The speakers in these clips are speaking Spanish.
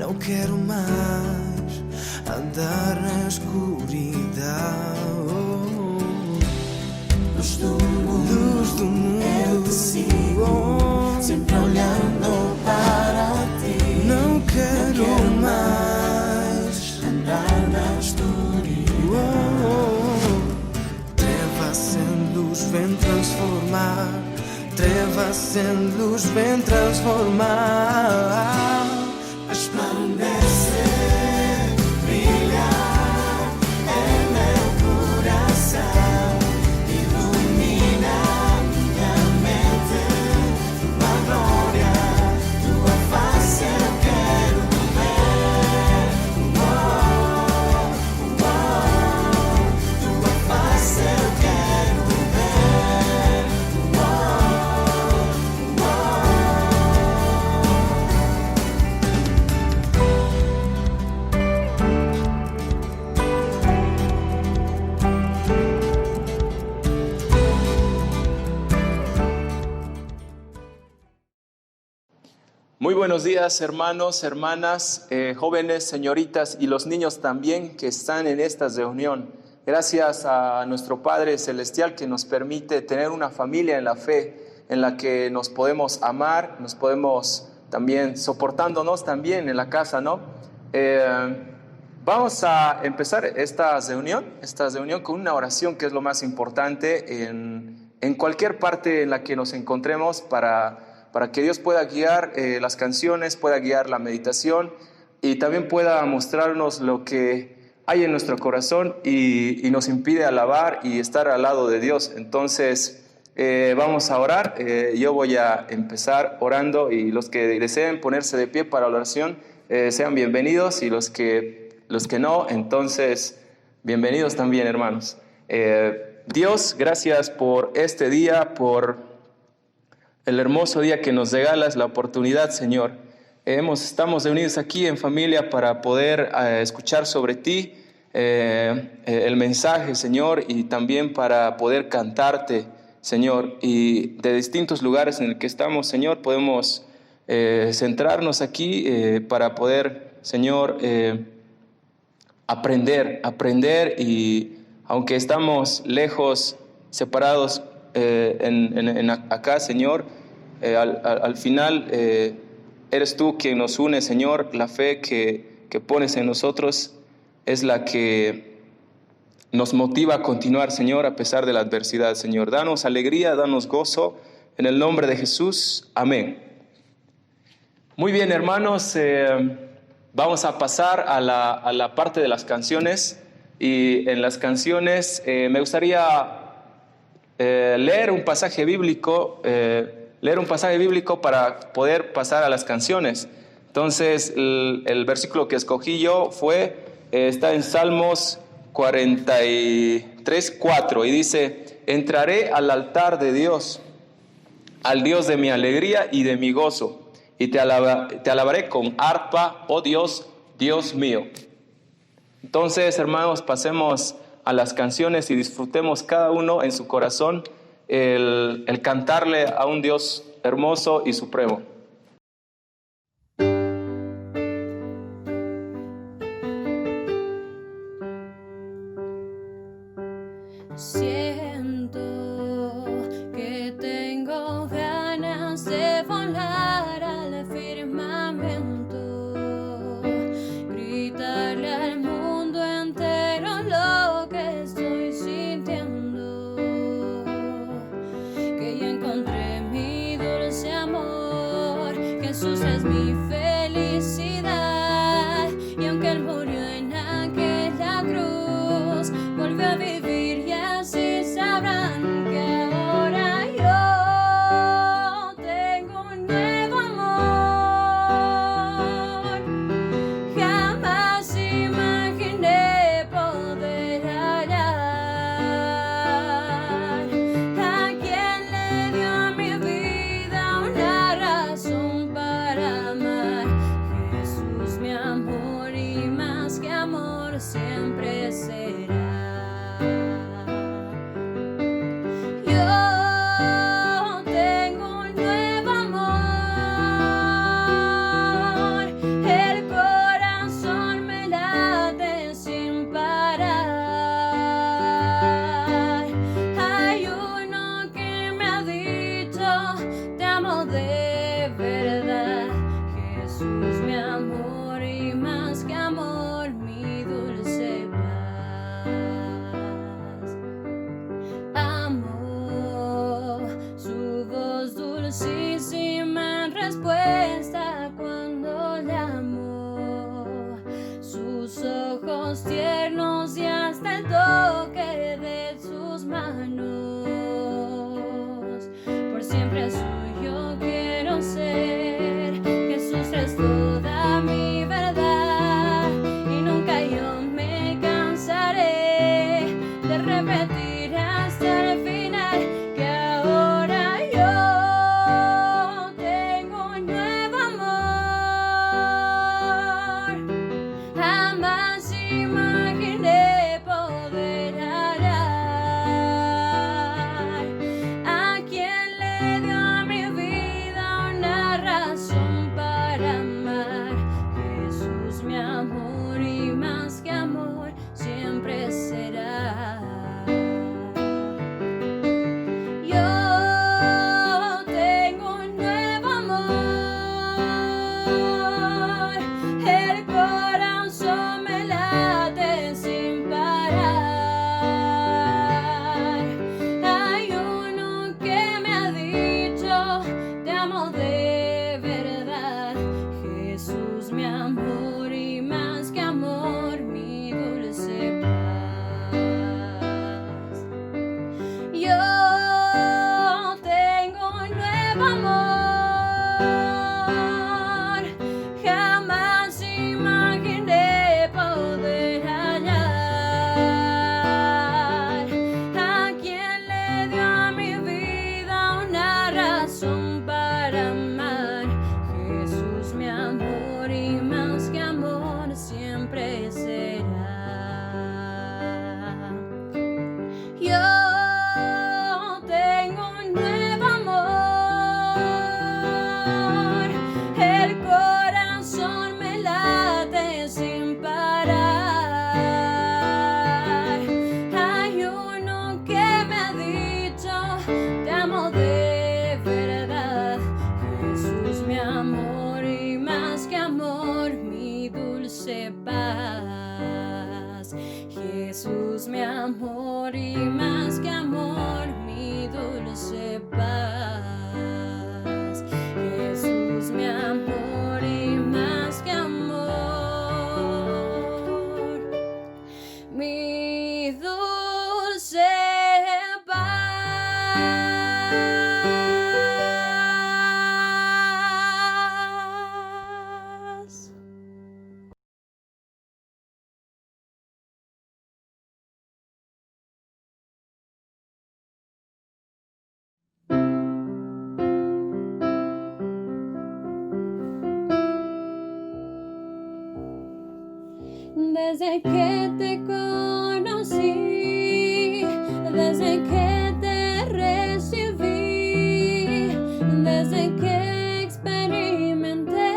Não quero mais andar na escuridão. Luz do mundo, eu te sigo, sempre olhando para ti. Não quero mais andar na escuridão. Trevas em luz vem transformar, trevas em luz vem transformar. Resplandecer, brilhar em meu coração, ilumina minha mente, tua glória, tua face eu quero ver. Tua face eu quero ver. Muy buenos días, hermanos, hermanas, jóvenes, señoritas y los niños también que están en esta reunión. Gracias a nuestro Padre Celestial que nos permite tener una familia en la fe en la que nos podemos amar, nos podemos también soportándonos también en la casa, ¿no? Vamos a empezar esta reunión con una oración que es lo más importante en cualquier parte en la que nos encontremos para que Dios pueda guiar las canciones, pueda guiar la meditación y también pueda mostrarnos lo que hay en nuestro corazón y nos impide alabar y estar al lado de Dios. Entonces, vamos a orar. Yo voy a empezar orando y los que deseen ponerse de pie para la oración, sean bienvenidos, y los que no, entonces, bienvenidos también, hermanos. Dios, gracias por este día, por el hermoso día que nos regalas, la oportunidad, Señor. Estamos reunidos aquí en familia para poder escuchar sobre ti el mensaje, Señor, y también para poder cantarte, Señor. Y de distintos lugares en el que estamos, Señor, podemos centrarnos aquí para poder, Señor, aprender, y aunque estamos lejos, separados acá, Señor, al final eres tú quien nos une, Señor. La fe que pones en nosotros es la que nos motiva a continuar, Señor, a pesar de la adversidad, Señor. Danos alegría, danos gozo, en el nombre de Jesús. Amén. Muy bien, hermanos, vamos a pasar a la parte de las canciones. Y en las canciones me gustaría leer un pasaje bíblico para poder pasar a las canciones. Entonces, el versículo que escogí yo está en Salmos 43:4, y dice: entraré al altar de Dios, al Dios de mi alegría y de mi gozo, y te alabaré con arpa, oh Dios, Dios mío. Entonces, hermanos, pasemos a las canciones y disfrutemos cada uno en su corazón el cantarle a un Dios hermoso y supremo. Siento que tengo ganas de volar al firmamento, gritarle al mundo entero lo que estoy sintiendo, que ya encontré mi dulce amor, que Jesús es mi felicidad, y aunque Él murió en aquella cruz, volvió a vivir, y así sabrán que ahora yo tengo un nuevo amor. Jamás imaginé poder hallar a quien le dio a mi vida una razón para amar. Jesús, mi amor, y más que amor siempre será. manos. Por siempre suyo quiero ser. Jesús es toda mi verdad y nunca yo me cansaré de repetir hasta el final que ahora yo tengo un nuevo amor. Jamás imaginé poder hallar a quien le dio a mi vida una razón para amar. Jesús, mi amor, y más que amor siempre será. Yo tengo un nuevo amor, el corazón me late sin parar. Hay uno que me ha dicho, te amo de verdad. Jesús, mi amor, y más que amor, mi dulce paz. Yo tengo un nuevo amor, jamás imaginé poder hallar a quien le dio a mi vida una razón para amar. Jesús, mi amor, y más que amor siempre será. Yo tengo un nuevo amor, el corazón me late sin parar. Hay uno que me ha dicho, te amo de verdad. Jesús, mi amor, y más que amor, mi dulce paz. Jesús, mi amor, y más que amor, mi dulce paz. Jesús, mi amor, y más que amor, mi dulce paz. Desde que te conocí, desde que te recibí, desde que experimenté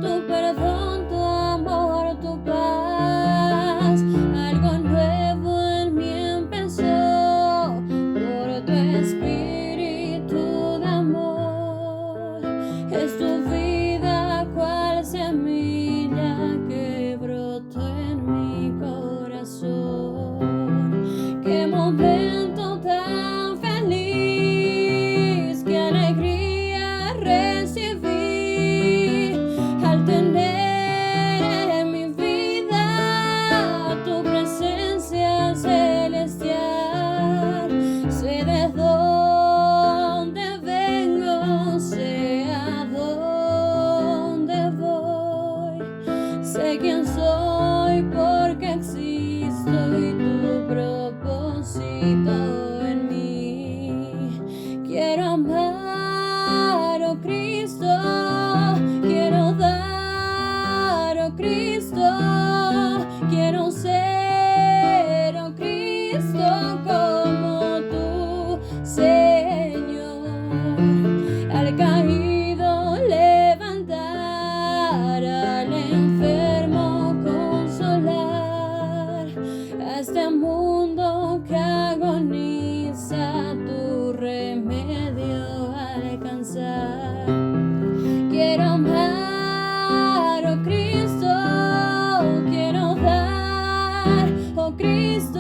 tu perdón, tu amor, tu paz, algo nuevo en mí empezó por tu espíritu de amor. Es tu vida cual semilla que brotó en mi corazón. Qué momento tan feliz, qué alegría recibí al tener en mi vida tu presencia celestial. Sé de dónde vengo, sé a dónde voy, sé quién soy porque existo y tu propósito en mí. Quiero amar, oh Cristo, quiero dar, oh Cristo, quiero ser, oh Cristo, como tú, Señor. Al caído levantar, al enfermo consolar, a este mundo que agoniza tu remedio alcanzar. Quiero amar, oh Cristo, quiero dar, oh Cristo,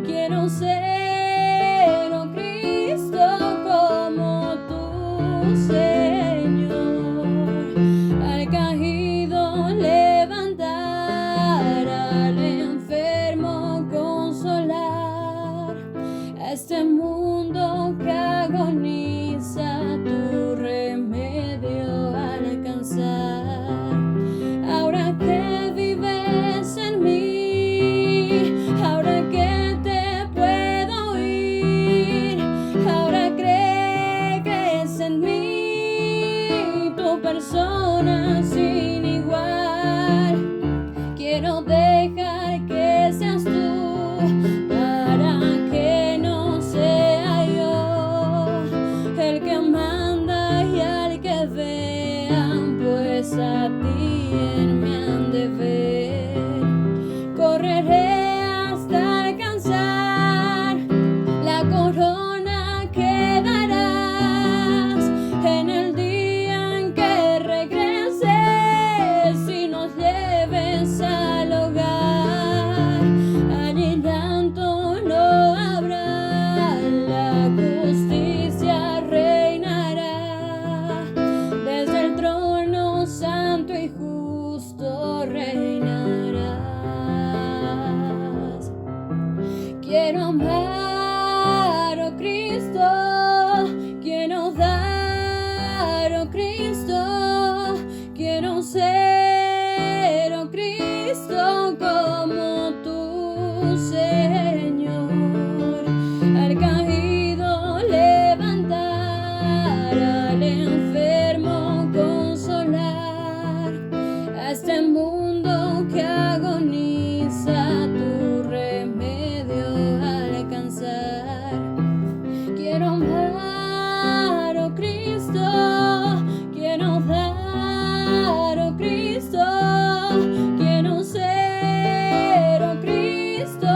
quiero ser, oh Cristo, como tú, Señor. Al caído levantar, al enfermo consolar, Quiero amar, oh Cristo, quiero dar, oh Cristo, quiero ser, oh Cristo, como tu Señor. Al caído levantar, al enfermo consolar, a este mundo que agoniza tu remedio alcanzar. Quiero amar, oh Cristo, quiero dar, oh Cristo, quiero ser, oh Cristo,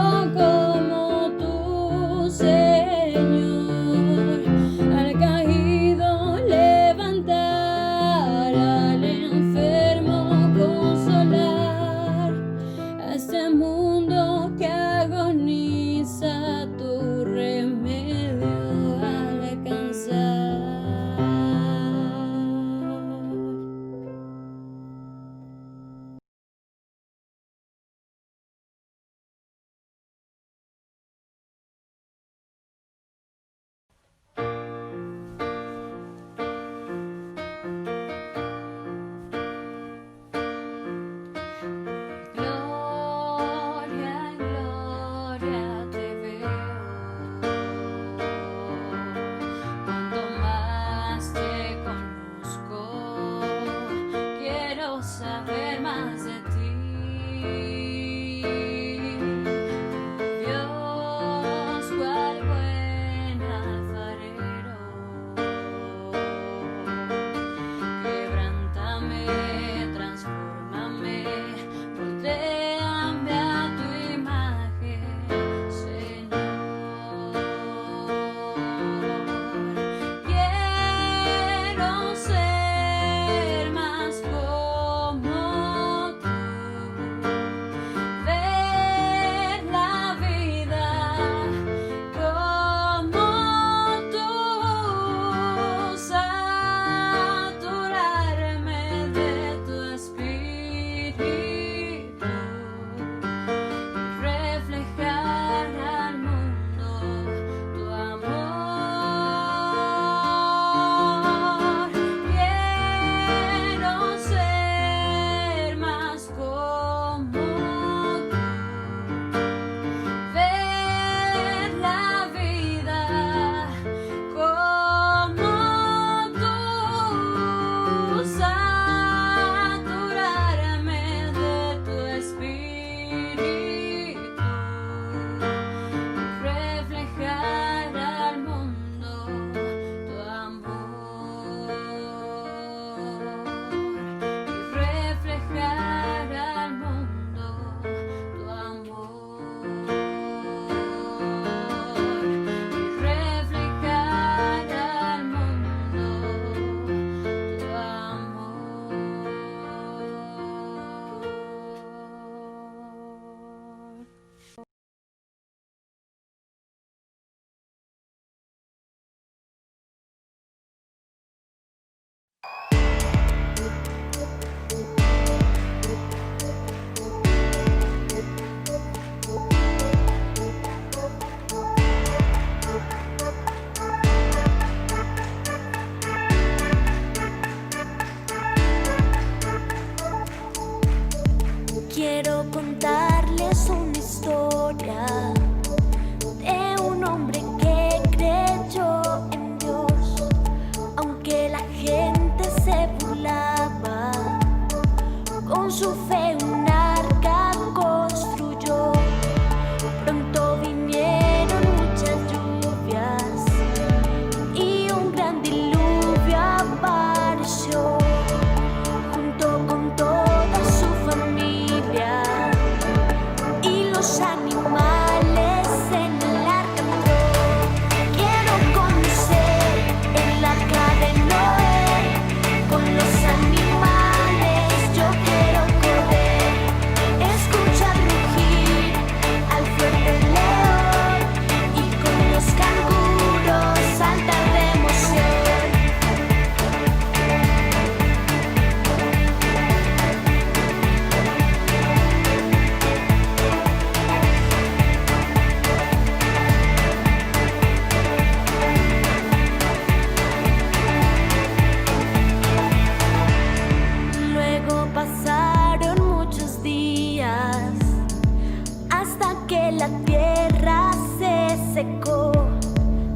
tierra se secó,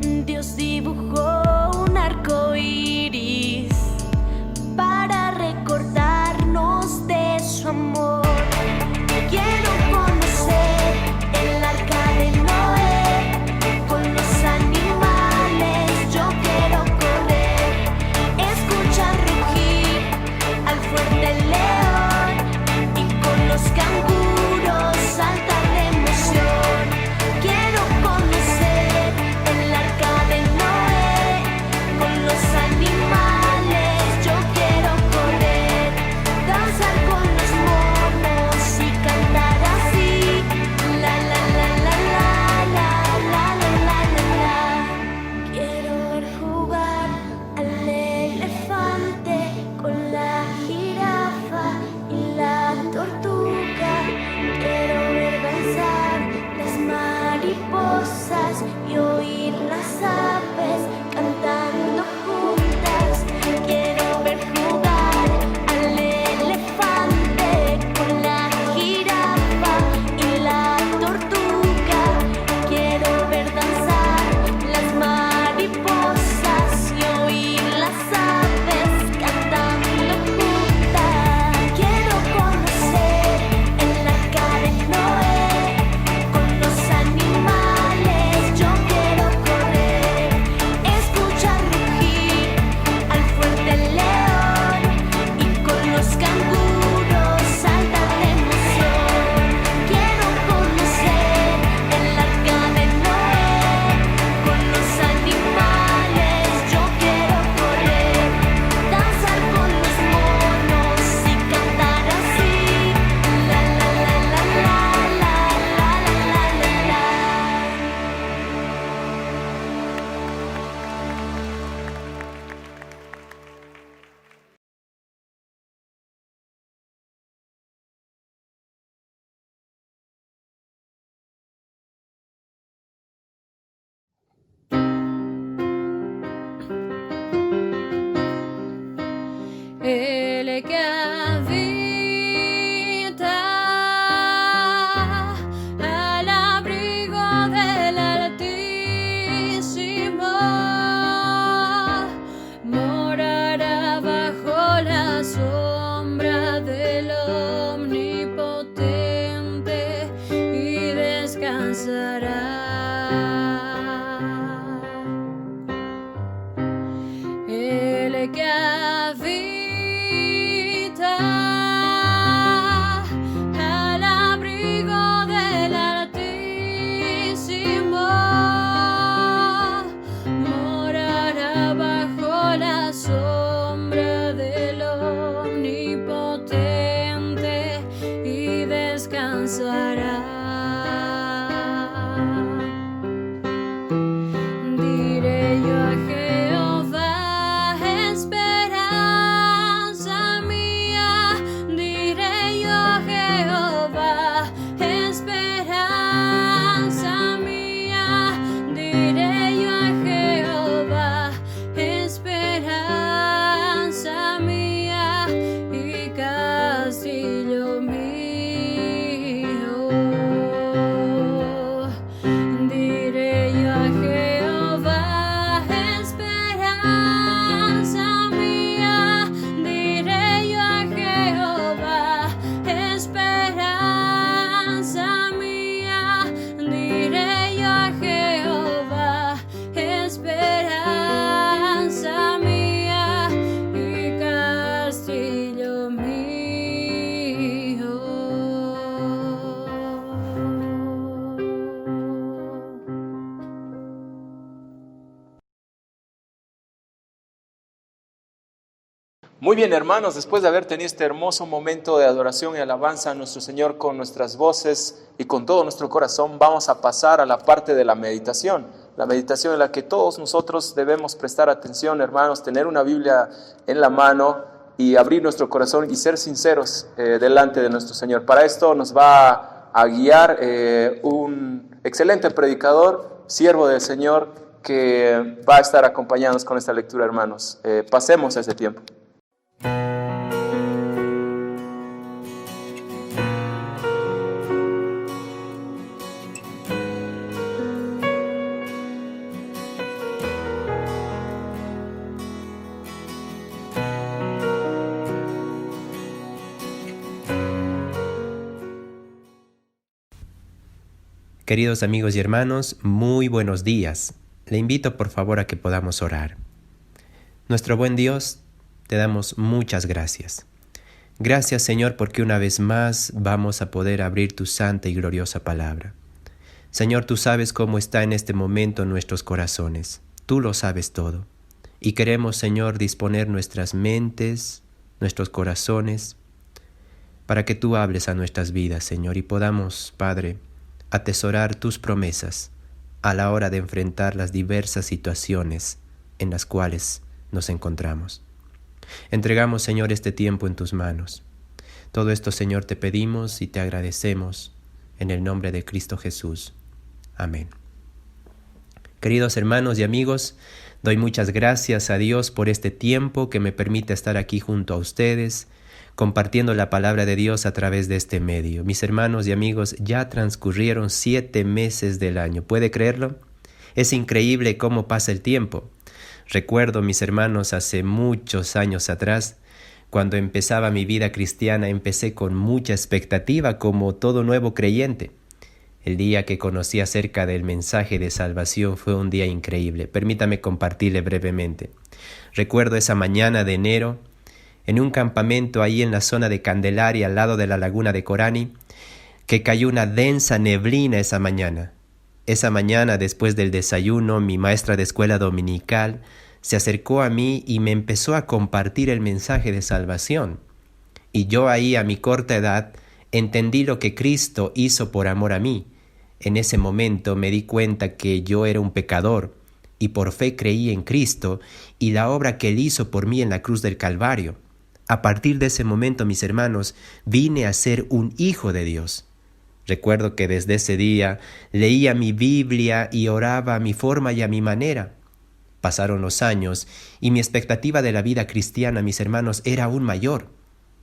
Dios dibujó un arco iris para recordarnos de su amor. Quiero conocer el arca de Noé, con los animales yo quiero correr, escuchar rugir al fuerte león y con los canguros saltar de emoción. Quiero conocer el arca de Noé, con los animales yo quiero correr, danzar con los monos y cantar así, la la la la la la la la la la. Quiero ver jugar al elefante con la jirafa y la tortuga. Quiero ver danzar las mariposas y oír las aves cantando juntas. Quiero ver jugar al elefante con la jirafa y la tortuga. Quiero ver danzar las mariposas y oír las aves cantando juntas. Quiero conocer el arca de Noé, con los animales yo quiero correr, escuchar rugir al fuerte león y con los canguros saltar de emoción. Quiero conocer el arca de Noé, con los animales yo quiero correr, danzar con los monos y cantar así, la la la la la la la la la la. El que habita al abrigo del Altísimo morará bajo la sombra del Omnipotente y descansará. El que habita al abrigo del Altísimo morará bajo la sombra del Omnipotente y descansará. Diré yo a Jehová, esperanza mía. Diré yo a Jehová, esperanza mía. Diré yo a Jehová, esperanza mía y castillo mío. Diré yo a Jehová, esperanza mía. Diré yo a Jehová, esperanza mía. Diré yo a Jehová, esperanza mía y castillo mío. Muy bien, hermanos, después de haber tenido este hermoso momento de adoración y alabanza a nuestro Señor con nuestras voces y con todo nuestro corazón, vamos a pasar a la parte de la meditación en la que todos nosotros debemos prestar atención, hermanos, tener una Biblia en la mano y abrir nuestro corazón y ser sinceros delante de nuestro Señor. Para esto nos va a guiar un excelente predicador, siervo del Señor, que va a estar acompañándonos con esta lectura, hermanos. Pasemos ese tiempo. Queridos amigos y hermanos, muy buenos días. Le invito por favor a que podamos orar. Nuestro buen Dios, te damos muchas gracias. Gracias, Señor, porque una vez más vamos a poder abrir tu santa y gloriosa palabra. Señor, tú sabes cómo está en este momento nuestros corazones. Tú lo sabes todo. Y queremos, Señor, disponer nuestras mentes, nuestros corazones, para que tú hables a nuestras vidas, Señor, y podamos, Padre, atesorar tus promesas a la hora de enfrentar las diversas situaciones en las cuales nos encontramos. Entregamos, Señor, este tiempo en tus manos. Todo esto, Señor, te pedimos y te agradecemos en el nombre de Cristo Jesús. Amén. Queridos hermanos y amigos, doy muchas gracias a Dios por este tiempo que me permite estar aquí junto a ustedes, compartiendo la palabra de Dios a través de este medio. Mis hermanos y amigos, ya transcurrieron 7 meses del año. ¿Puede creerlo? Es increíble cómo pasa el tiempo. Recuerdo, mis hermanos, hace muchos años atrás, cuando empezaba mi vida cristiana, empecé con mucha expectativa como todo nuevo creyente. El día que conocí acerca del mensaje de salvación fue un día increíble. Permítame compartirle brevemente. Recuerdo esa mañana de enero, en un campamento ahí en la zona de Candelaria, al lado de la laguna de Corani, que cayó una densa neblina esa mañana. Esa mañana, después del desayuno, mi maestra de escuela dominical se acercó a mí y me empezó a compartir el mensaje de salvación. Y yo ahí, a mi corta edad, entendí lo que Cristo hizo por amor a mí. En ese momento me di cuenta que yo era un pecador y por fe creí en Cristo y la obra que Él hizo por mí en la cruz del Calvario. A partir de ese momento, mis hermanos, vine a ser un hijo de Dios. Recuerdo que desde ese día leía mi Biblia y oraba a mi forma y a mi manera. Pasaron los años y mi expectativa de la vida cristiana, mis hermanos, era aún mayor.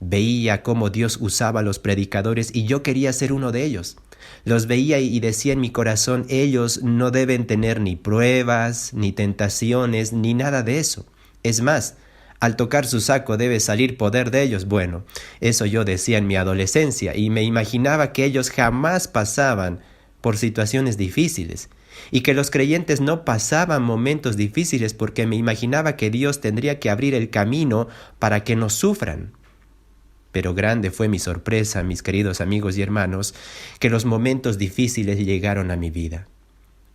Veía cómo Dios usaba a los predicadores y yo quería ser uno de ellos. Los veía y decía en mi corazón, ellos no deben tener ni pruebas, ni tentaciones, ni nada de eso. Es más, al tocar su saco debe salir poder de ellos. Bueno, eso yo decía en mi adolescencia y me imaginaba que ellos jamás pasaban por situaciones difíciles y que los creyentes no pasaban momentos difíciles porque me imaginaba que Dios tendría que abrir el camino para que no sufran. Pero grande fue mi sorpresa, mis queridos amigos y hermanos, que los momentos difíciles llegaron a mi vida.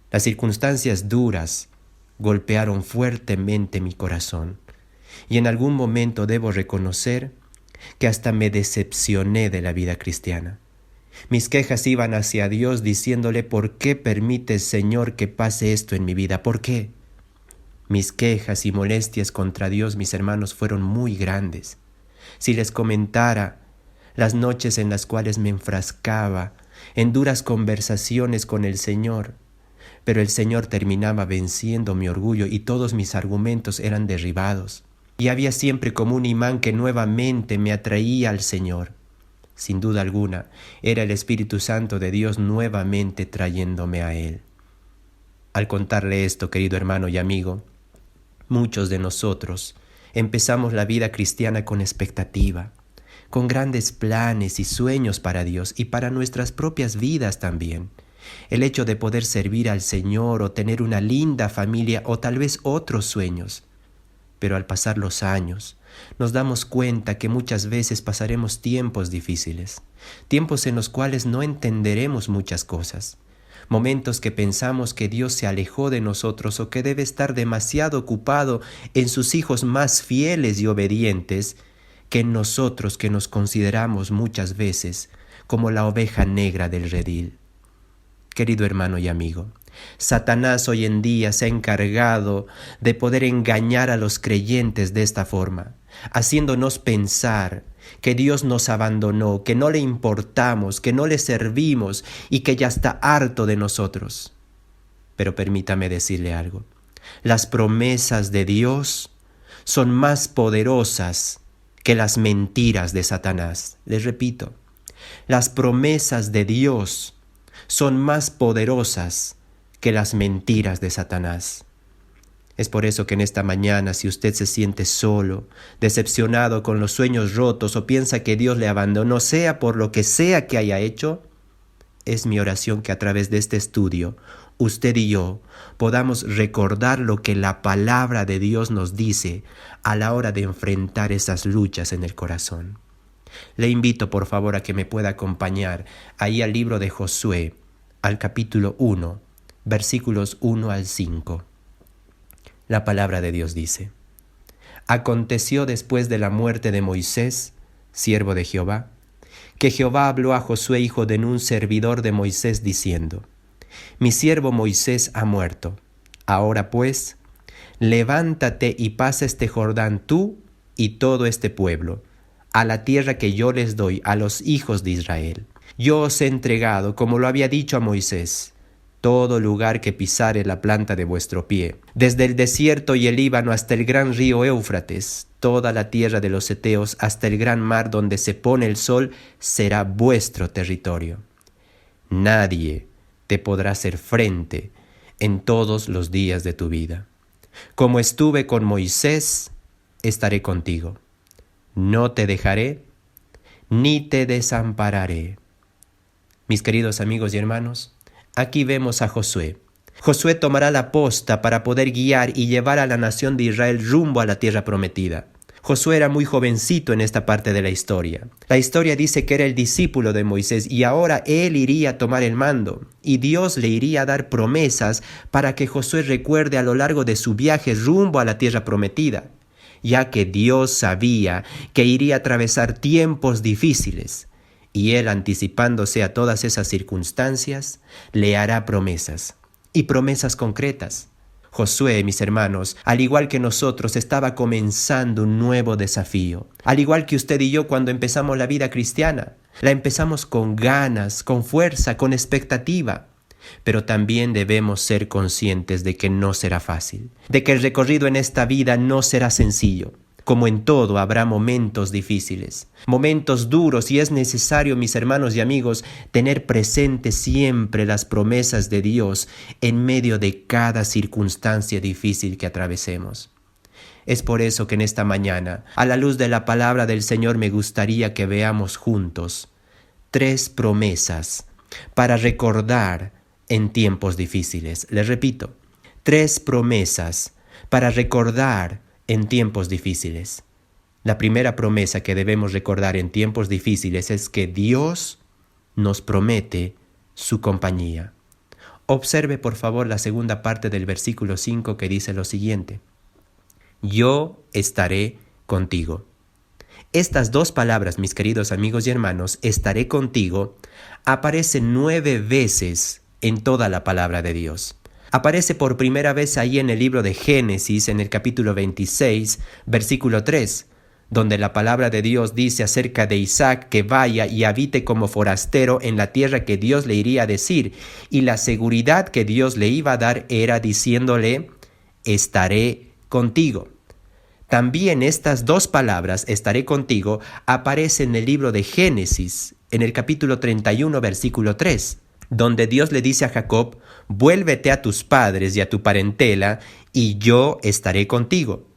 Las circunstancias duras golpearon fuertemente mi corazón. Y en algún momento debo reconocer que hasta me decepcioné de la vida cristiana. Mis quejas iban hacia Dios diciéndole, ¿por qué permites, Señor, que pase esto en mi vida? ¿Por qué? Mis quejas y molestias contra Dios, mis hermanos, fueron muy grandes. Si les comentara las noches en las cuales me enfrascaba en duras conversaciones con el Señor, pero el Señor terminaba venciendo mi orgullo y todos mis argumentos eran derribados. Y había siempre como un imán que nuevamente me atraía al Señor. Sin duda alguna, era el Espíritu Santo de Dios nuevamente trayéndome a Él. Al contarle esto, querido hermano y amigo, muchos de nosotros empezamos la vida cristiana con expectativa, con grandes planes y sueños para Dios y para nuestras propias vidas también. El hecho de poder servir al Señor o tener una linda familia o tal vez otros sueños. Pero al pasar los años, nos damos cuenta que muchas veces pasaremos tiempos difíciles, tiempos en los cuales no entenderemos muchas cosas, momentos que pensamos que Dios se alejó de nosotros o que debe estar demasiado ocupado en sus hijos más fieles y obedientes que en nosotros que nos consideramos muchas veces como la oveja negra del redil. Querido hermano y amigo, Satanás hoy en día se ha encargado de poder engañar a los creyentes de esta forma, haciéndonos pensar que Dios nos abandonó, que no le importamos, que no le servimos y que ya está harto de nosotros. Pero permítame decirle algo, las promesas de Dios son más poderosas que las mentiras de Satanás. Les repito, las promesas de Dios son más poderosas que las mentiras de Satanás. Es por eso que en esta mañana, si usted se siente solo, decepcionado con los sueños rotos o piensa que Dios le abandonó, sea por lo que sea que haya hecho, es mi oración que a través de este estudio, usted y yo podamos recordar lo que la palabra de Dios nos dice a la hora de enfrentar esas luchas en el corazón. Le invito por favor a que me pueda acompañar ahí al libro de Josué, al capítulo 1, versículos 1 al 5. La palabra de Dios dice: Aconteció después de la muerte de Moisés, siervo de Jehová, que Jehová habló a Josué hijo de Nun, servidor de Moisés, diciendo: Mi siervo Moisés ha muerto. Ahora pues, levántate y pasa este Jordán tú y todo este pueblo, a la tierra que yo les doy a los hijos de Israel. Yo os he entregado, como lo había dicho a Moisés, todo lugar que pisare la planta de vuestro pie, desde el desierto y el Líbano hasta el gran río Éufrates, toda la tierra de los heteos hasta el gran mar donde se pone el sol, será vuestro territorio. Nadie te podrá hacer frente en todos los días de tu vida. Como estuve con Moisés, estaré contigo. No te dejaré, ni te desampararé. Mis queridos amigos y hermanos, aquí vemos a Josué. Josué tomará la posta para poder guiar y llevar a la nación de Israel rumbo a la tierra prometida. Josué era muy jovencito en esta parte de la historia. La historia dice que era el discípulo de Moisés y ahora él iría a tomar el mando y Dios le iría a dar promesas para que Josué recuerde a lo largo de su viaje rumbo a la tierra prometida, ya que Dios sabía que iría a atravesar tiempos difíciles y él, anticipándose a todas esas circunstancias, le hará promesas y promesas concretas. Josué, mis hermanos, al igual que nosotros, estaba comenzando un nuevo desafío. Al igual que usted y yo cuando empezamos la vida cristiana. La empezamos con ganas, con fuerza, con expectativa. Pero también debemos ser conscientes de que no será fácil, de que el recorrido en esta vida no será sencillo. Como en todo habrá momentos difíciles, momentos duros y es necesario, mis hermanos y amigos, tener presente siempre las promesas de Dios en medio de cada circunstancia difícil que atravesemos. Es por eso que en esta mañana, a la luz de la palabra del Señor, me gustaría que veamos juntos 3 promesas para recordar en tiempos difíciles. Les repito, 3 promesas para recordar en tiempos difíciles. La primera promesa que debemos recordar en tiempos difíciles es que Dios nos promete su compañía. Observe por favor la segunda parte del versículo 5 que dice lo siguiente: Yo estaré contigo. Estas 2 palabras, mis queridos amigos y hermanos, estaré contigo, aparecen 9 veces en toda la palabra de Dios. Aparece por primera vez ahí en el libro de Génesis, en el capítulo 26, versículo 3, donde la palabra de Dios dice acerca de Isaac que vaya y habite como forastero en la tierra que Dios le iría a decir, y la seguridad que Dios le iba a dar era diciéndole: estaré contigo. También estas 2 palabras, estaré contigo, aparecen en el libro de Génesis, en el capítulo 31, versículo 3, donde Dios le dice a Jacob: vuélvete a tus padres y a tu parentela, y yo estaré contigo.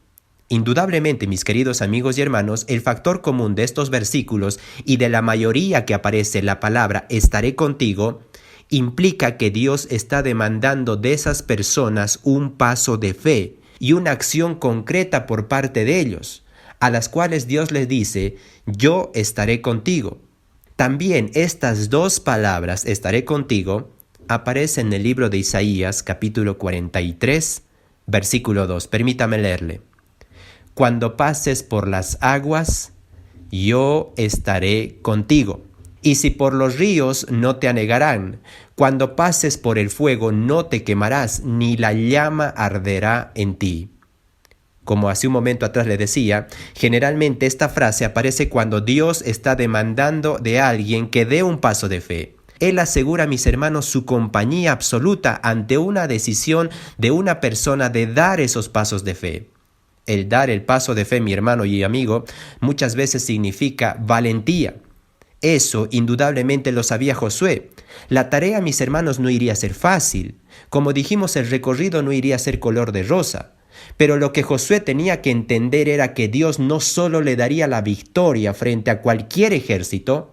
Indudablemente, mis queridos amigos y hermanos, el factor común de estos versículos y de la mayoría que aparece la palabra estaré contigo, implica que Dios está demandando de esas personas un paso de fe y una acción concreta por parte de ellos, a las cuales Dios les dice: yo estaré contigo. También estas 2 palabras, estaré contigo, aparecen en el libro de Isaías, capítulo 43, versículo 2. Permítame leerle. Cuando pases por las aguas, yo estaré contigo. Y si por los ríos, no te anegarán. Cuando pases por el fuego, no te quemarás, ni la llama arderá en ti. Como hace un momento atrás le decía, generalmente esta frase aparece cuando Dios está demandando de alguien que dé un paso de fe. Él asegura, mis hermanos, su compañía absoluta ante una decisión de una persona de dar esos pasos de fe. El dar el paso de fe, mi hermano y amigo, muchas veces significa valentía. Eso indudablemente lo sabía Josué. La tarea, mis hermanos, no iría a ser fácil. Como dijimos, el recorrido no iría a ser color de rosa. Pero lo que Josué tenía que entender era que Dios no solo le daría la victoria frente a cualquier ejército,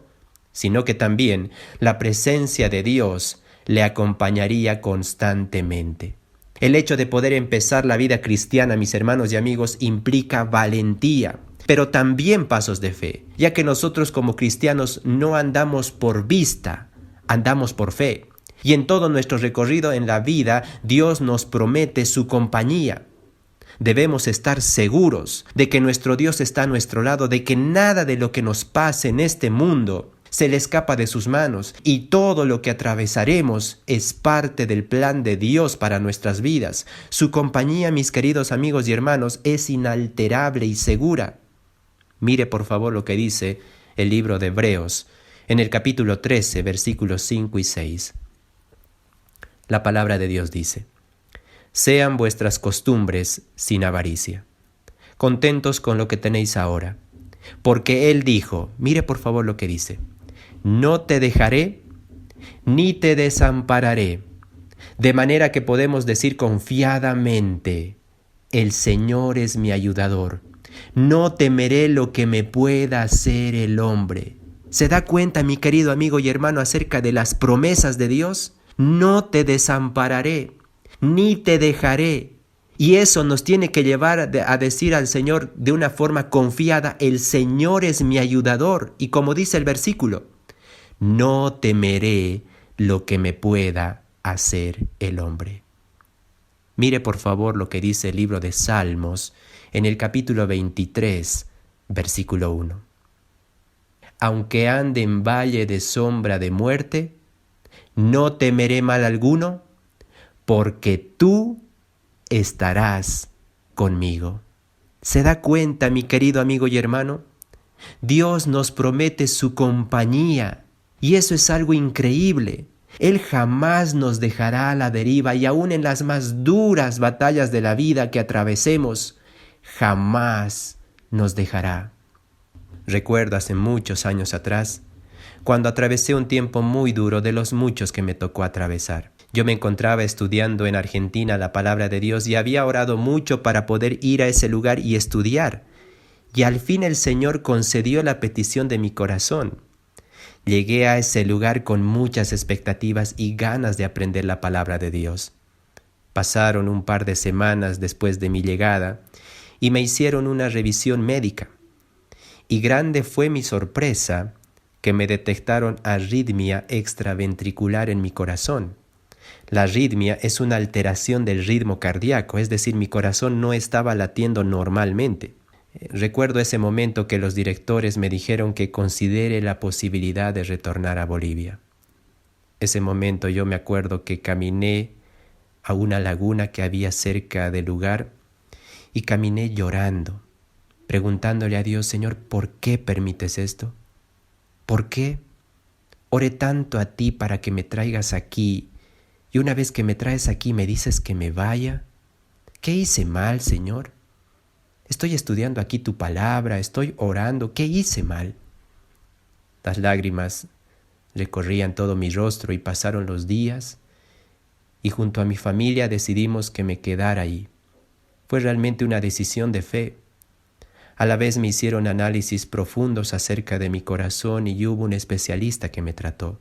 sino que también la presencia de Dios le acompañaría constantemente. El hecho de poder empezar la vida cristiana, mis hermanos y amigos, implica valentía, pero también pasos de fe, ya que nosotros como cristianos no andamos por vista, andamos por fe. Y en todo nuestro recorrido en la vida, Dios nos promete su compañía. Debemos estar seguros de que nuestro Dios está a nuestro lado, de que nada de lo que nos pase en este mundo se le escapa de sus manos, y todo lo que atravesaremos es parte del plan de Dios para nuestras vidas. Su compañía, mis queridos amigos y hermanos, es inalterable y segura. Mire por favor lo que dice el libro de Hebreos, en el capítulo 13, versículos 5 y 6. La palabra de Dios dice: sean vuestras costumbres sin avaricia, contentos con lo que tenéis ahora, porque Él dijo, mire por favor lo que dice, no te dejaré ni te desampararé, de manera que podemos decir confiadamente, el Señor es mi ayudador, no temeré lo que me pueda hacer el hombre. ¿Se da cuenta, mi querido amigo y hermano, acerca de las promesas de Dios? No te desampararé, ni te dejaré. Y eso nos tiene que llevar a decir al Señor de una forma confiada, el Señor es mi ayudador. Y como dice el versículo, no temeré lo que me pueda hacer el hombre. Mire por favor lo que dice el libro de Salmos en el capítulo 23, versículo 1. Aunque ande en valle de sombra de muerte, no temeré mal alguno, porque tú estarás conmigo. ¿Se da cuenta, mi querido amigo y hermano? Dios nos promete su compañía, y eso es algo increíble. Él jamás nos dejará a la deriva, y aún en las más duras batallas de la vida que atravesemos, jamás nos dejará. Recuerdo hace muchos años atrás, cuando atravesé un tiempo muy duro de los muchos que me tocó atravesar. Yo me encontraba estudiando en Argentina la palabra de Dios y había orado mucho para poder ir a ese lugar y estudiar. Y al fin el Señor concedió la petición de mi corazón. Llegué a ese lugar con muchas expectativas y ganas de aprender la palabra de Dios. Pasaron un par de semanas después de mi llegada y me hicieron una revisión médica. Y grande fue mi sorpresa que me detectaron arritmia extraventricular en mi corazón. La arritmia es una alteración del ritmo cardíaco, es decir, mi corazón no estaba latiendo normalmente. Recuerdo ese momento que los directores me dijeron que considere la posibilidad de retornar a Bolivia. Ese momento yo me acuerdo que caminé a una laguna que había cerca del lugar y caminé llorando, preguntándole a Dios, Señor, ¿por qué permites esto? ¿Por qué? Oré tanto a ti para que me traigas aquí y una vez que me traes aquí me dices que me vaya. ¿Qué hice mal, Señor? Estoy estudiando aquí tu palabra, estoy orando. ¿Qué hice mal? Las lágrimas recorrían todo mi rostro y pasaron los días y junto a mi familia decidimos que me quedara ahí. Fue realmente una decisión de fe. A la vez me hicieron análisis profundos acerca de mi corazón y hubo un especialista que me trató.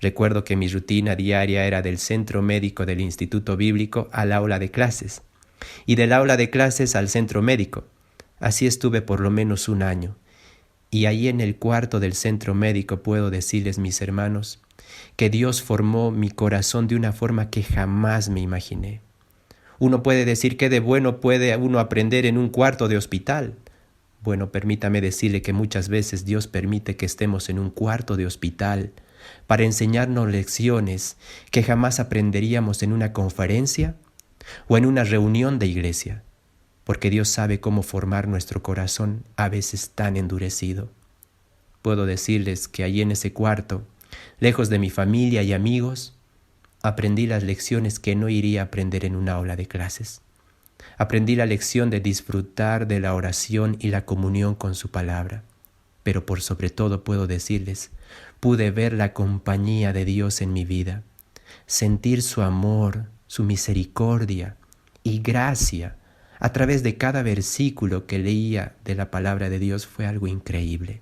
Recuerdo que mi rutina diaria era del centro médico del Instituto Bíblico al aula de clases y del aula de clases al centro médico. Así estuve por lo menos un año. Y ahí en el cuarto del centro médico puedo decirles, mis hermanos, que Dios formó mi corazón de una forma que jamás me imaginé. Uno puede decir que de bueno puede uno aprender en un cuarto de hospital. Bueno, permítame decirle que muchas veces Dios permite que estemos en un cuarto de hospital para enseñarnos lecciones que jamás aprenderíamos en una conferencia o en una reunión de iglesia, porque Dios sabe cómo formar nuestro corazón a veces tan endurecido. Puedo decirles que allí en ese cuarto, lejos de mi familia y amigos, aprendí las lecciones que no iría a aprender en una aula de clases. Aprendí la lección de disfrutar de la oración y la comunión con su palabra. Pero por sobre todo puedo decirles, pude ver la compañía de Dios en mi vida, sentir su amor, su misericordia y gracia a través de cada versículo que leía de la palabra de Dios. Fue algo increíble.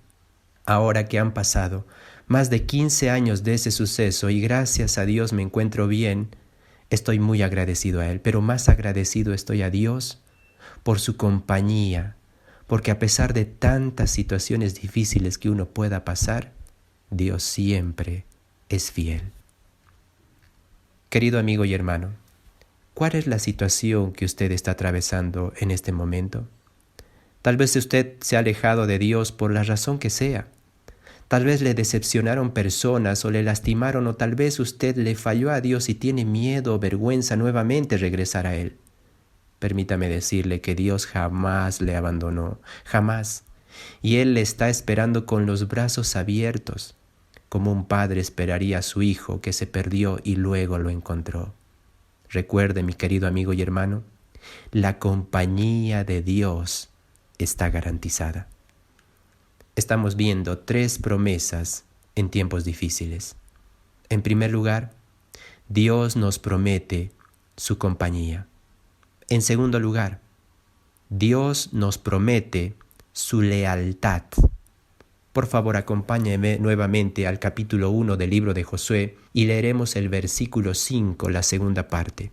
Ahora que han pasado más de 15 años de ese suceso y gracias a Dios me encuentro bien. Estoy muy agradecido a Él, pero más agradecido estoy a Dios por su compañía, porque a pesar de tantas situaciones difíciles que uno pueda pasar, Dios siempre es fiel. Querido amigo y hermano, ¿cuál es la situación que usted está atravesando en este momento? Tal vez usted se ha alejado de Dios por la razón que sea. Tal vez le decepcionaron personas o le lastimaron o tal vez usted le falló a Dios y tiene miedo o vergüenza nuevamente regresar a Él. Permítame decirle que Dios jamás le abandonó, jamás. Y Él le está esperando con los brazos abiertos, como un padre esperaría a su hijo que se perdió y luego lo encontró. Recuerde, mi querido amigo y hermano, la compañía de Dios está garantizada. Estamos viendo 3 promesas en tiempos difíciles. En primer lugar, Dios nos promete su compañía. En segundo lugar, Dios nos promete su lealtad. Por favor, acompáñeme nuevamente al capítulo 1 del libro de Josué y leeremos el versículo 5, la segunda parte.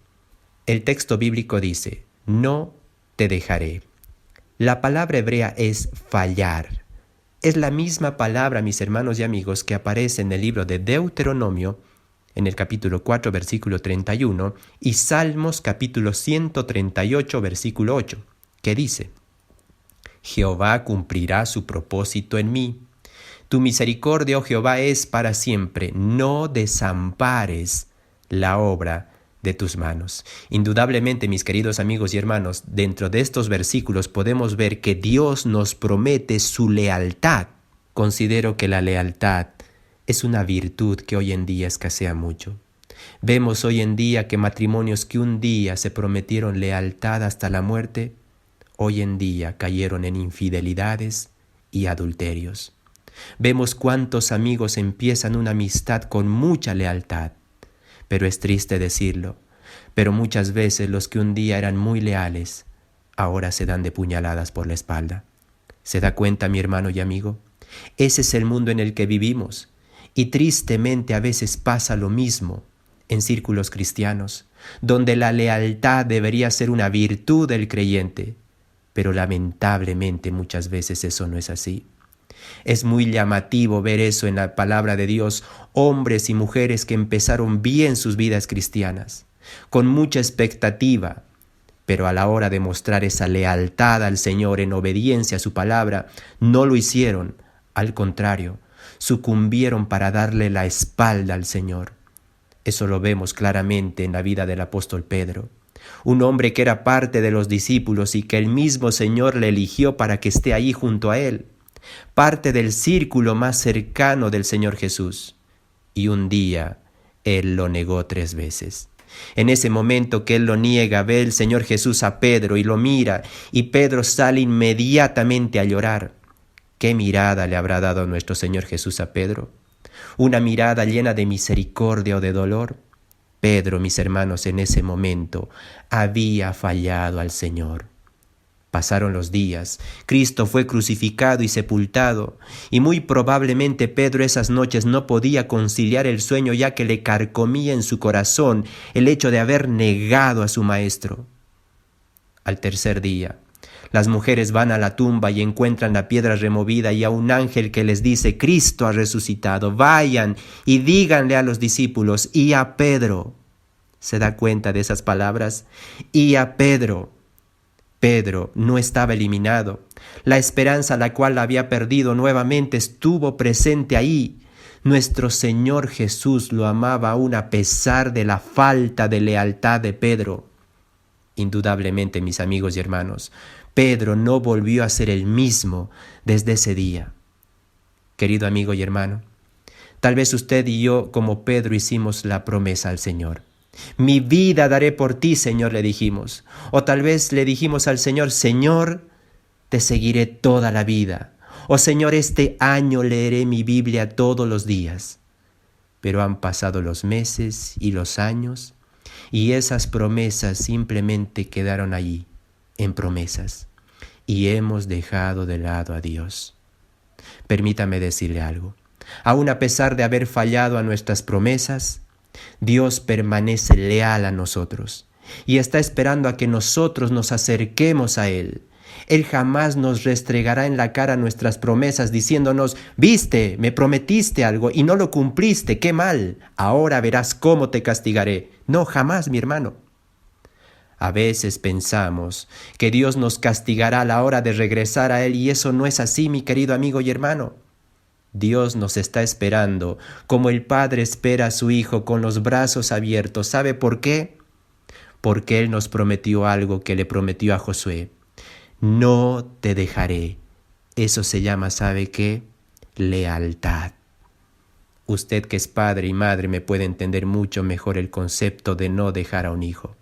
El texto bíblico dice, no te dejaré. La palabra hebrea es fallar. Es la misma palabra, mis hermanos y amigos, que aparece en el libro de Deuteronomio, en el capítulo 4, versículo 31, y Salmos, capítulo 138, versículo 8, que dice, Jehová cumplirá su propósito en mí. Tu misericordia, oh Jehová, es para siempre. No desampares la obra de tus manos. Indudablemente, mis queridos amigos y hermanos, dentro de estos versículos podemos ver que Dios nos promete su lealtad. Considero que la lealtad es una virtud que hoy en día escasea mucho. Vemos hoy en día que matrimonios que un día se prometieron lealtad hasta la muerte, hoy en día cayeron en infidelidades y adulterios. Vemos cuántos amigos empiezan una amistad con mucha lealtad, pero es triste decirlo, pero muchas veces los que un día eran muy leales, ahora se dan de puñaladas por la espalda. ¿Se da cuenta, mi hermano y amigo? Ese es el mundo en el que vivimos, y tristemente a veces pasa lo mismo en círculos cristianos, donde la lealtad debería ser una virtud del creyente, pero lamentablemente muchas veces eso no es así. Es muy llamativo ver eso en la palabra de Dios, hombres y mujeres que empezaron bien sus vidas cristianas, con mucha expectativa, pero a la hora de mostrar esa lealtad al Señor en obediencia a su palabra, no lo hicieron, al contrario, sucumbieron para darle la espalda al Señor. Eso lo vemos claramente en la vida del apóstol Pedro, un hombre que era parte de los discípulos y que el mismo Señor le eligió para que esté ahí junto a él, parte del círculo más cercano del Señor Jesús. Y un día él lo negó 3 veces. En ese momento que él lo niega, ve el Señor Jesús a Pedro y lo mira, y Pedro sale inmediatamente a llorar. ¿Qué mirada le habrá dado nuestro Señor Jesús a Pedro? ¿Una mirada llena de misericordia o de dolor? Pedro, mis hermanos, en ese momento había fallado al Señor. Pasaron los días, Cristo fue crucificado y sepultado, y muy probablemente Pedro esas noches no podía conciliar el sueño ya que le carcomía en su corazón el hecho de haber negado a su Maestro. Al tercer día, las mujeres van a la tumba y encuentran la piedra removida y a un ángel que les dice, Cristo ha resucitado, vayan y díganle a los discípulos y a Pedro. ¿Se da cuenta de esas palabras? Y a Pedro. Pedro no estaba eliminado. La esperanza la cual había perdido nuevamente estuvo presente ahí. Nuestro Señor Jesús lo amaba aún a pesar de la falta de lealtad de Pedro. Indudablemente, mis amigos y hermanos, Pedro no volvió a ser el mismo desde ese día. Querido amigo y hermano, tal vez usted y yo, como Pedro, hicimos la promesa al Señor. Mi vida daré por ti, Señor, le dijimos. O tal vez le dijimos al Señor, Señor, te seguiré toda la vida. O Señor, este año leeré mi Biblia todos los días. Pero han pasado los meses y los años y esas promesas simplemente quedaron allí, en promesas. Y hemos dejado de lado a Dios. Permítame decirle algo. Aún a pesar de haber fallado a nuestras promesas, Dios permanece leal a nosotros y está esperando a que nosotros nos acerquemos a Él. Él jamás nos restregará en la cara nuestras promesas diciéndonos: «Viste, me prometiste algo y no lo cumpliste, qué mal, ahora verás cómo te castigaré». No, jamás, mi hermano. A veces pensamos que Dios nos castigará a la hora de regresar a Él y eso no es así, mi querido amigo y hermano. Dios nos está esperando como el Padre espera a su Hijo con los brazos abiertos. ¿Sabe por qué? Porque Él nos prometió algo que le prometió a Josué. No te dejaré. Eso se llama, ¿sabe qué? Lealtad. Usted que es padre y madre me puede entender mucho mejor el concepto de no dejar a un hijo.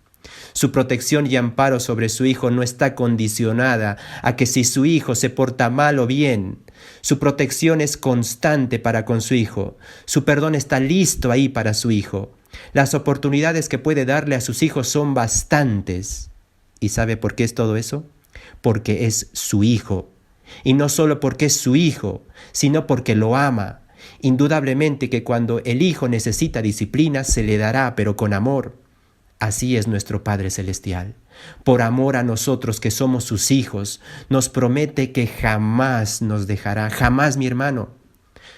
Su protección y amparo sobre su hijo no está condicionada a que si su hijo se porta mal o bien. Su protección es constante para con su hijo. Su perdón está listo ahí para su hijo. Las oportunidades que puede darle a sus hijos son bastantes. ¿Y sabe por qué es todo eso? Porque es su hijo. Y no solo porque es su hijo, sino porque lo ama. Indudablemente que cuando el hijo necesita disciplina se le dará, pero con amor. Así es nuestro Padre Celestial. Por amor a nosotros que somos sus hijos, nos promete que jamás nos dejará, jamás, mi hermano.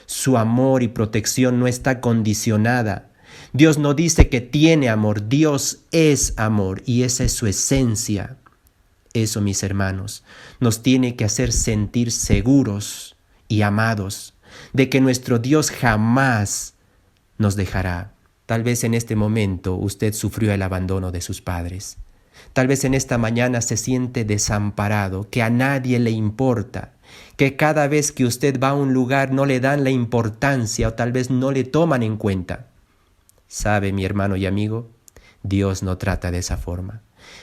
Su amor y protección no está condicionada. Dios no dice que tiene amor, Dios es amor y esa es su esencia. Eso, mis hermanos, nos tiene que hacer sentir seguros y amados de que nuestro Dios jamás nos dejará. Tal vez en este momento usted sufrió el abandono de sus padres. Tal vez en esta mañana se siente desamparado, que a nadie le importa, que cada vez que usted va a un lugar no le dan la importancia o tal vez no le toman en cuenta. ¿Sabe, mi hermano y amigo? Dios no trata de esa forma.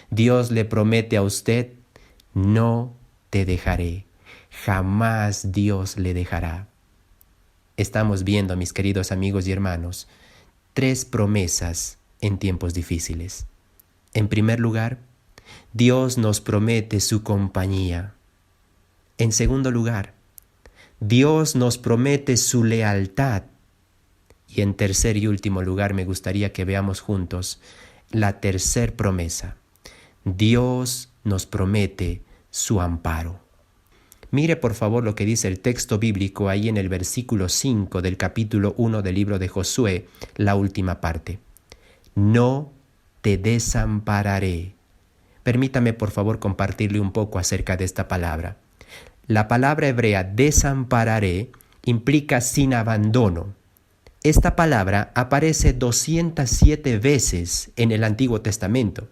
Dios le promete a usted: no te dejaré. Jamás Dios le dejará. Estamos viendo, mis queridos amigos y hermanos, 3 promesas en tiempos difíciles. En primer lugar, Dios nos promete su compañía. En segundo lugar, Dios nos promete su lealtad. Y en tercer y último lugar, me gustaría que veamos juntos la tercer promesa. Dios nos promete su amparo. Mire por favor lo que dice el texto bíblico ahí en el versículo 5 del capítulo 1 del libro de Josué, la última parte. No te desampararé. Permítame por favor compartirle un poco acerca de esta palabra. La palabra hebrea desampararé implica sin abandono. Esta palabra aparece 207 veces en el Antiguo Testamento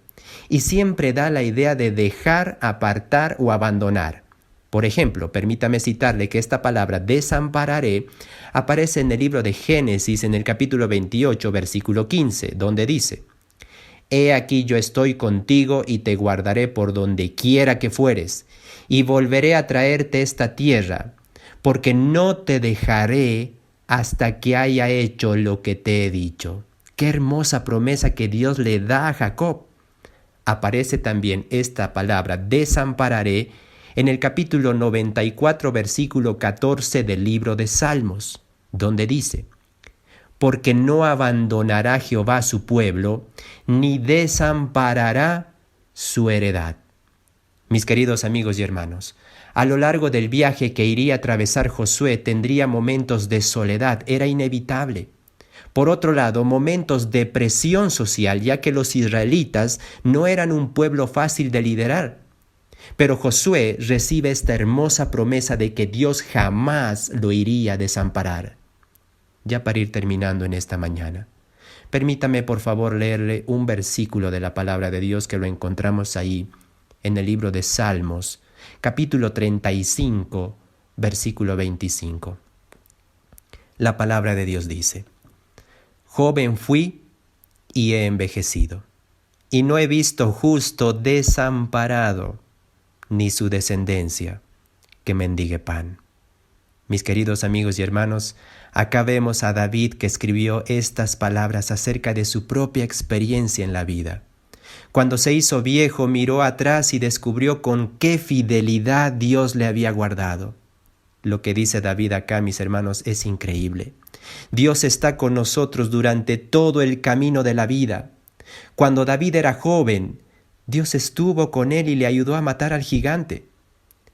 y siempre da la idea de dejar, apartar o abandonar. Por ejemplo, permítame citarle que esta palabra desampararé aparece en el libro de Génesis en el capítulo 28, versículo 15, donde dice: He aquí yo estoy contigo y te guardaré por donde quiera que fueres, y volveré a traerte esta tierra, porque no te dejaré hasta que haya hecho lo que te he dicho. Qué hermosa promesa que Dios le da a Jacob. Aparece también esta palabra desampararé en el capítulo 94, versículo 14 del libro de Salmos, donde dice: Porque no abandonará Jehová su pueblo, ni desamparará su heredad. Mis queridos amigos y hermanos, a lo largo del viaje que iría a atravesar Josué tendría momentos de soledad, era inevitable. Por otro lado, momentos de presión social, ya que los israelitas no eran un pueblo fácil de liderar. Pero Josué recibe esta hermosa promesa de que Dios jamás lo iría a desamparar. Ya para ir terminando en esta mañana, permítame por favor leerle un versículo de la palabra de Dios que lo encontramos ahí en el libro de Salmos, capítulo 35, versículo 25. La palabra de Dios dice: Joven fui y he envejecido, y no he visto justo desamparado, ni su descendencia que mendigue pan. Mis queridos amigos y hermanos, acá vemos a David que escribió estas palabras acerca de su propia experiencia en la vida. Cuando se hizo viejo, miró atrás y descubrió con qué fidelidad Dios le había guardado. Lo que dice David acá, mis hermanos, es increíble. Dios está con nosotros durante todo el camino de la vida. Cuando David era joven, Dios estuvo con él y le ayudó a matar al gigante.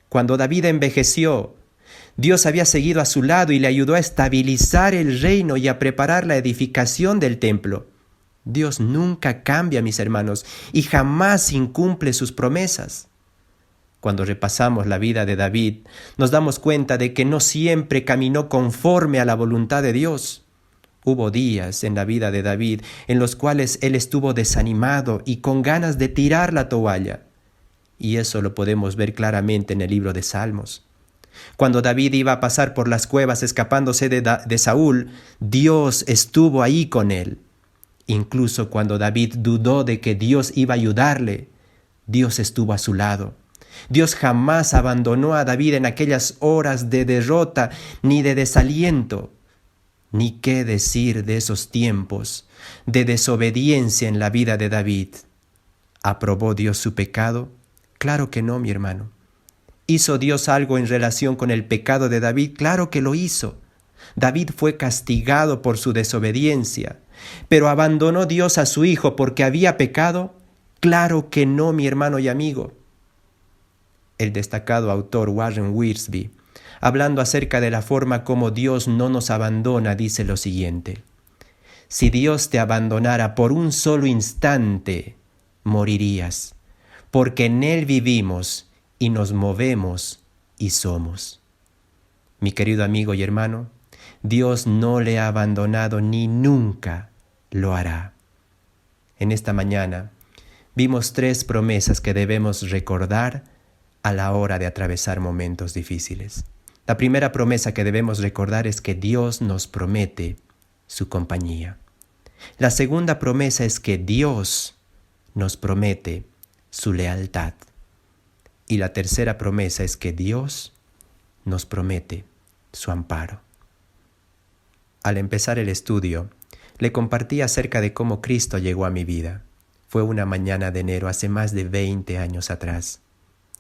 Cuando David envejeció, Dios había seguido a su lado y le ayudó a estabilizar el reino y a preparar la edificación del templo. Dios nunca cambia, mis hermanos, y jamás incumple sus promesas. Cuando repasamos la vida de David, nos damos cuenta de que no siempre caminó conforme a la voluntad de Dios. Hubo días en la vida de David en los cuales él estuvo desanimado y con ganas de tirar la toalla. Y eso lo podemos ver claramente en el libro de Salmos. Cuando David iba a pasar por las cuevas escapándose de Saúl, Dios estuvo ahí con él. Incluso cuando David dudó de que Dios iba a ayudarle, Dios estuvo a su lado. Dios jamás abandonó a David en aquellas horas de derrota ni de desaliento. Ni qué decir de esos tiempos de desobediencia en la vida de David. ¿Aprobó Dios su pecado? Claro que no, mi hermano. ¿Hizo Dios algo en relación con el pecado de David? Claro que lo hizo. David fue castigado por su desobediencia. ¿Pero abandonó Dios a su hijo porque había pecado? Claro que no, mi hermano y amigo. El destacado autor Warren Wiersbe, hablando acerca de la forma como Dios no nos abandona, dice lo siguiente: si Dios te abandonara por un solo instante, morirías, porque en Él vivimos y nos movemos y somos. Mi querido amigo y hermano, Dios no le ha abandonado ni nunca lo hará. En esta mañana vimos 3 promesas que debemos recordar a la hora de atravesar momentos difíciles. La primera promesa que debemos recordar es que Dios nos promete su compañía. La segunda promesa es que Dios nos promete su lealtad. Y la tercera promesa es que Dios nos promete su amparo. Al empezar el estudio, le compartí acerca de cómo Cristo llegó a mi vida. Fue una mañana de enero hace más de 20 años atrás.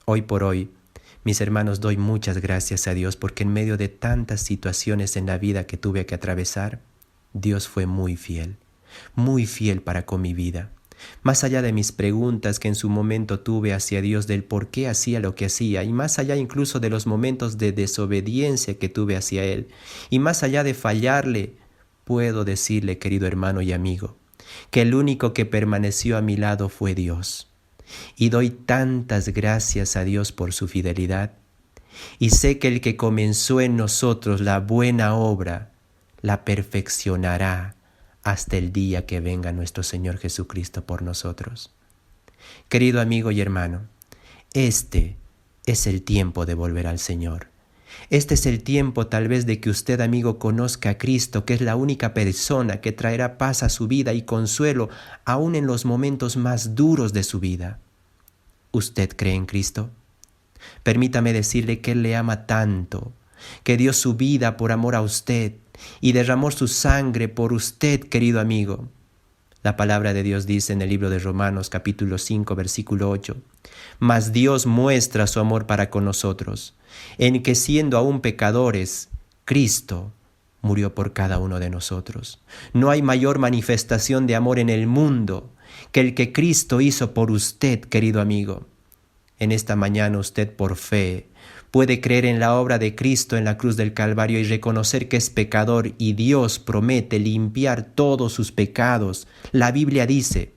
Hoy por hoy, mis hermanos, doy muchas gracias a Dios porque en medio de tantas situaciones en la vida que tuve que atravesar, Dios fue muy fiel para con mi vida. Más allá de mis preguntas que en su momento tuve hacia Dios del por qué hacía lo que hacía, y más allá incluso de los momentos de desobediencia que tuve hacia Él, y más allá de fallarle, puedo decirle, querido hermano y amigo, que el único que permaneció a mi lado fue Dios. Y doy tantas gracias a Dios por su fidelidad. Y sé que el que comenzó en nosotros la buena obra, la perfeccionará hasta el día que venga nuestro Señor Jesucristo por nosotros. Querido amigo y hermano, este es el tiempo de volver al Señor. Este es el tiempo tal vez de que usted, amigo, conozca a Cristo, que es la única persona que traerá paz a su vida y consuelo aún en los momentos más duros de su vida. ¿Usted cree en Cristo? Permítame decirle que Él le ama tanto, que dio su vida por amor a usted y derramó su sangre por usted, querido amigo. La palabra de Dios dice en el libro de Romanos capítulo 5 versículo 8: mas Dios muestra su amor para con nosotros, en que siendo aún pecadores, Cristo murió por cada uno de nosotros. No hay mayor manifestación de amor en el mundo que el que Cristo hizo por usted, querido amigo. En esta mañana usted por fe puede creer en la obra de Cristo en la cruz del Calvario y reconocer que es pecador y Dios promete limpiar todos sus pecados. La Biblia dice: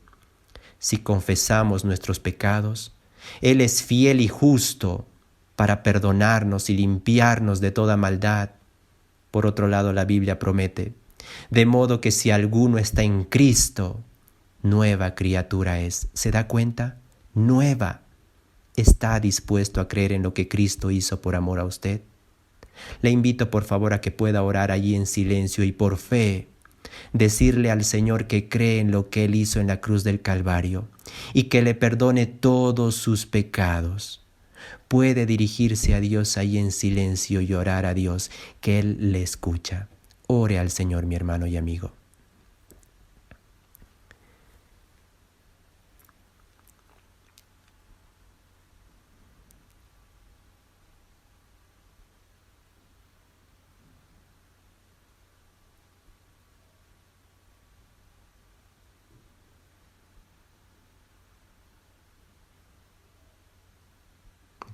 si confesamos nuestros pecados, Él es fiel y justo para perdonarnos y limpiarnos de toda maldad. Por otro lado, la Biblia promete: de modo que si alguno está en Cristo, nueva criatura es. ¿Se da cuenta? Nueva. ¿Está dispuesto a creer en lo que Cristo hizo por amor a usted? Le invito por favor a que pueda orar allí en silencio y por fe decirle al Señor que cree en lo que Él hizo en la cruz del Calvario y que le perdone todos sus pecados. Puede dirigirse a Dios ahí en silencio y orar a Dios, que Él le escucha. Ore al Señor, mi hermano y amigo.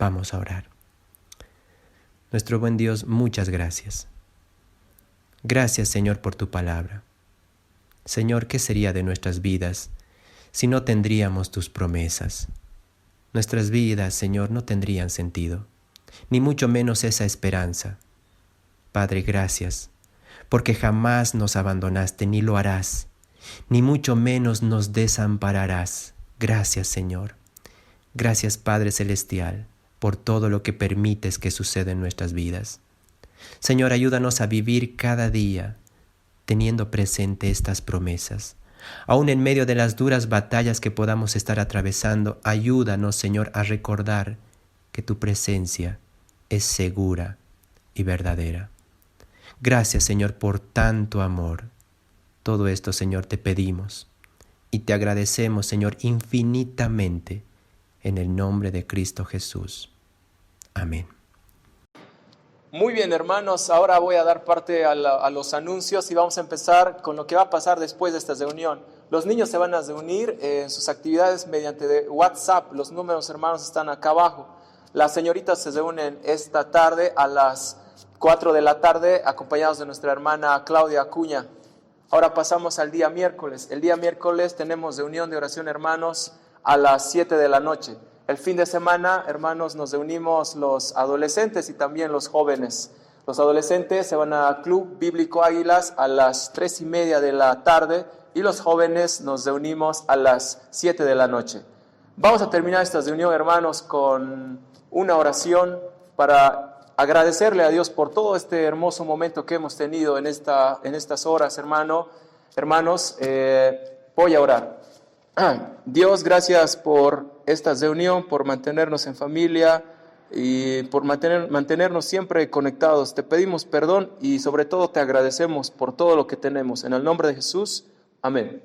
Vamos a orar. Nuestro buen Dios, muchas gracias. Gracias, Señor, por tu palabra. Señor, ¿qué sería de nuestras vidas si no tendríamos tus promesas? Nuestras vidas, Señor, no tendrían sentido, ni mucho menos esa esperanza. Padre, gracias, porque jamás nos abandonaste ni lo harás, ni mucho menos nos desampararás. Gracias, Señor. Gracias, Padre Celestial, por todo lo que permites que suceda en nuestras vidas. Señor, ayúdanos a vivir cada día teniendo presente estas promesas. Aún en medio de las duras batallas que podamos estar atravesando, ayúdanos, Señor, a recordar que tu presencia es segura y verdadera. Gracias, Señor, por tanto amor. Todo esto, Señor, te pedimos y te agradecemos, Señor, infinitamente, en el nombre de Cristo Jesús. Amén. Muy bien, hermanos, ahora voy a dar parte a los anuncios y vamos a empezar con lo que va a pasar después de esta reunión. Los niños se van a reunir en sus actividades mediante WhatsApp. Los números, hermanos, están acá abajo. Las señoritas se reúnen esta tarde a las 4 de la tarde, acompañados de nuestra hermana Claudia Acuña. Ahora pasamos al día miércoles. El día miércoles tenemos reunión de oración, hermanos, a las 7 de la noche. El fin de semana, hermanos, nos reunimos los adolescentes y también los jóvenes. Los adolescentes se van a Club Bíblico Águilas a las 3:30 de la tarde y los jóvenes nos reunimos a las 7 de la noche. Vamos a terminar esta reunión, hermanos, con una oración para agradecerle a Dios por todo este hermoso momento que hemos tenido en estas horas, hermanos. Voy a orar. Dios, gracias por esta reunión, por mantenernos en familia y por mantenernos siempre conectados. Te pedimos perdón y sobre todo te agradecemos por todo lo que tenemos. En el nombre de Jesús, amén.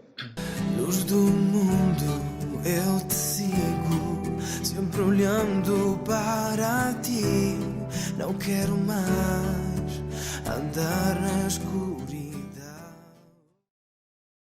Luz do mundo, eu te sigo, sempre olhando para ti. Não quero mais andar na escuridão.